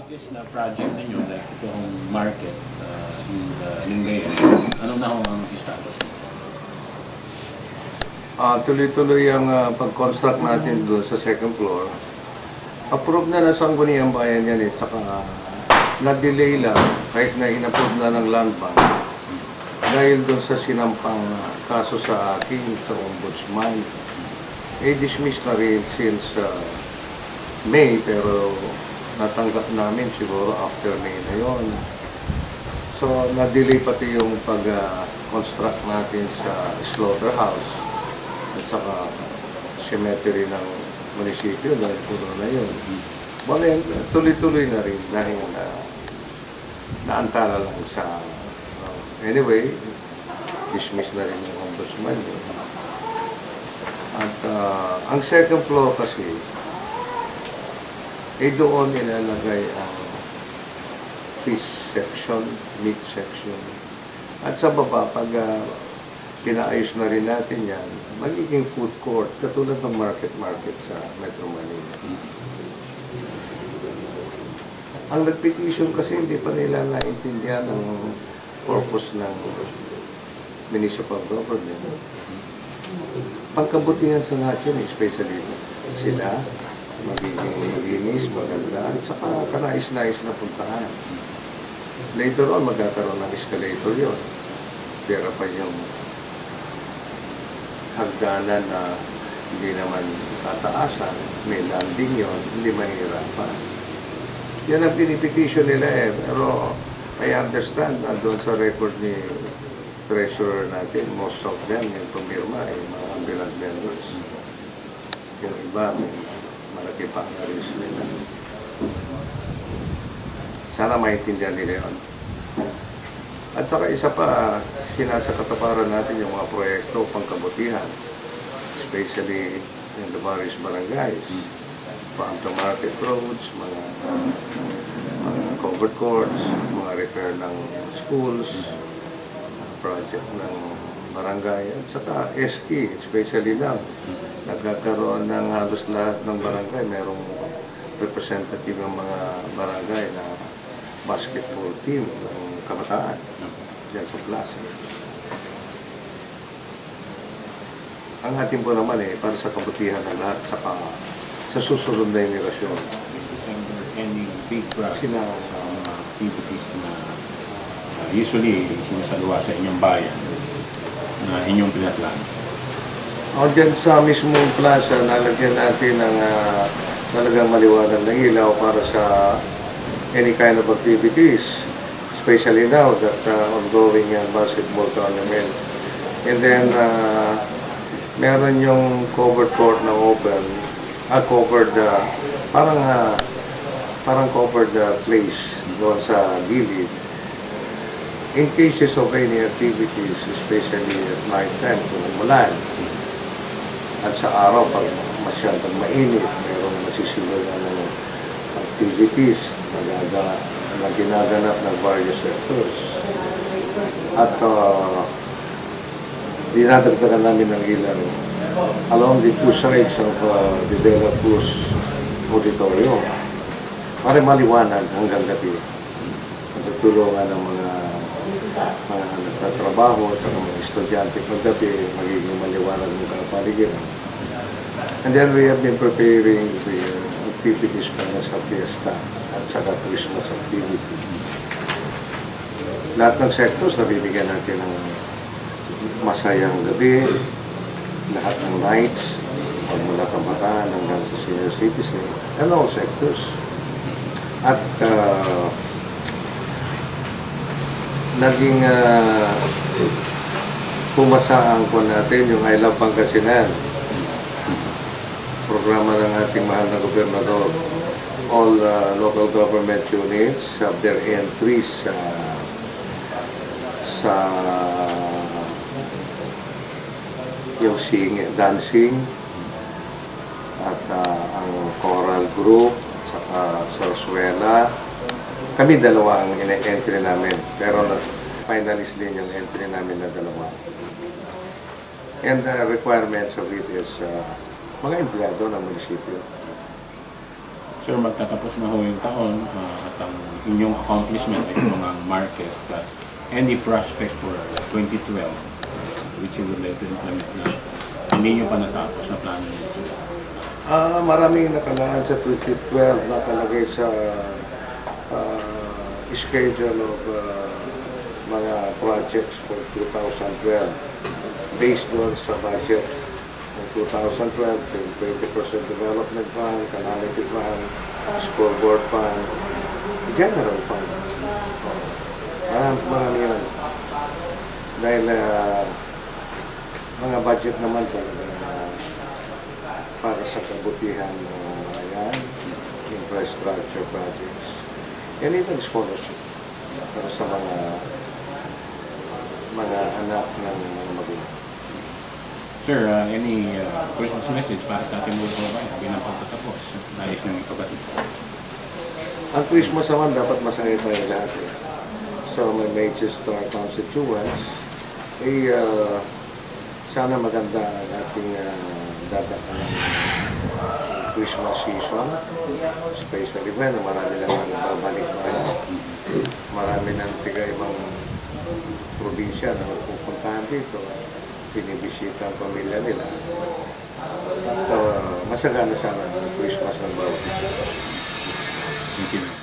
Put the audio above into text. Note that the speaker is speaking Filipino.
biggest na project ninyo, like itong market in Lingayen, ano na ho ang status? Tuloy-tuloy ang pag-construct natin doon sa second floor. Approve na ng Sangguniang Bayan yan saka na-delay lang kahit na in-approve na ng Land Bank dahil doon sa sinampang kaso sa akin sa Ombudsman. Dismiss na rin since May, pero natanggap namin siguro after May na yon. So, na-delay pati yung pag-construct natin sa slaughterhouse at saka cemetery ng munisipyo dahil puno na yun. Bale, tuloy-tuloy na rin dahil naantala lang sa... anyway, dismiss na rin yung ombudsman. At ang second floor kasi, doon ilalagay ang fish section, meat section. At sa baba, pag pinaayos na rin natin yan, magiging food court, katulad ng market sa Metro Manila. Ang nag-petition kasi hindi pa nila naintindihan ang purpose ng municipal government. Pagkabutihan sa lahat yun, especially sila, magiging linis, maganda, at saka kanais-nais na puntahan. Later on, magkakaroon ng escalator yun. Pero pa yung hagdanan na hindi naman tataasan, may landing yun, hindi mahirapan. Yan ang pinipetition nila pero I understand na doon sa record ni treasurer natin, most of them yung pumirma ay mga ambulant vendors. Yung iba, may malaki pa ang risk nila. Sana maintindihan nila yun. At saka isa pa, sinasa kataparan natin yung mga proyekto pangkabutihan, especially in the various barangays, farm to market roads, mga covered courts, mga repair ng schools, project ng barangay, at saka SK, especially now, nagkakaroon ng halos lahat ng barangay, merong representative ng mga barangay na basketball team ng kabataan dyan sa klase. Ang atin po naman para sa kabutihan ng lahat, saka sa susunod na henerasyon. Any big project sa mga activities na usually sinasalwa sa inyong bayan na inyong pinatlan? Dyan sa mismong plaza, nalagyan natin ng talagang maliwanag na ilaw para sa any kind of activities, especially now that ongoing basketball tournament. And then, meron yung covered court na open, covered, parang covered place doon sa gilid. In cases of any activities, especially at night time, kung umulan, at sa araw, pag masyadong mainit, mayroong masisimulan ng activities na ginaganap ng various sectors. At dinadagdagan namin ng ilaw along the two sides of the De La Cruz Auditorium para maliwanag hanggang gabi. Tutulungan ng mga nagtatrabaho at saka mga estudyante paggabi, magiging maliwanag ng kapaligiran. And then we have been preparing the activities para sa fiesta at saka Christmas activity. Lahat ng sectors nabibigyan natin ng masayang gabi, lahat ng nights, mula kabataan hanggang sa senior citizen, and all sectors. At naging pumasa ang po natin yung I Love Pangasinan, programa ng ating mahal na gobernador. All local government units have their entries sa yung dancing at ang choral group at saka sarsuela. Kami dalawa ang entry namin, pero finalist din yung entry namin na dalawa. And the requirements of it is mga empleyado ng munisipyo. Sir, magtatapos na ho yung taon at ang inyong accomplishment ay yung mga market. Any prospect for 2012 which you would like to implement na hindi nyo pa natapos na plano nyo? Maraming nakalaan sa 2012 nakalagay sa schedule of mga projects for 2012 based doon sa budget ng 2012, 20% development fund, calamity fund, scoreboard fund, general fund. Marami yun. Dahil mga budget naman talaga para sa kabutihan ng infrastructure projects. And even scholarship para sa mga anak ng mga magulang. Sir, any Christmas message para sa ating mga kababayan bilang pagtatapos? Nais nyo ikabatid. Ang Christmas naman dapat masaya tayo lahat. So my messages to our constituents ay sana maganda ang ating dadating Christmas season, especially when marami naman babalik na marami ng tiga-ibang probinsya na pupuntahan dito, pinibisita ang pamilya nila. At masagana sana ang Christmas ng bawat isa. Thank you.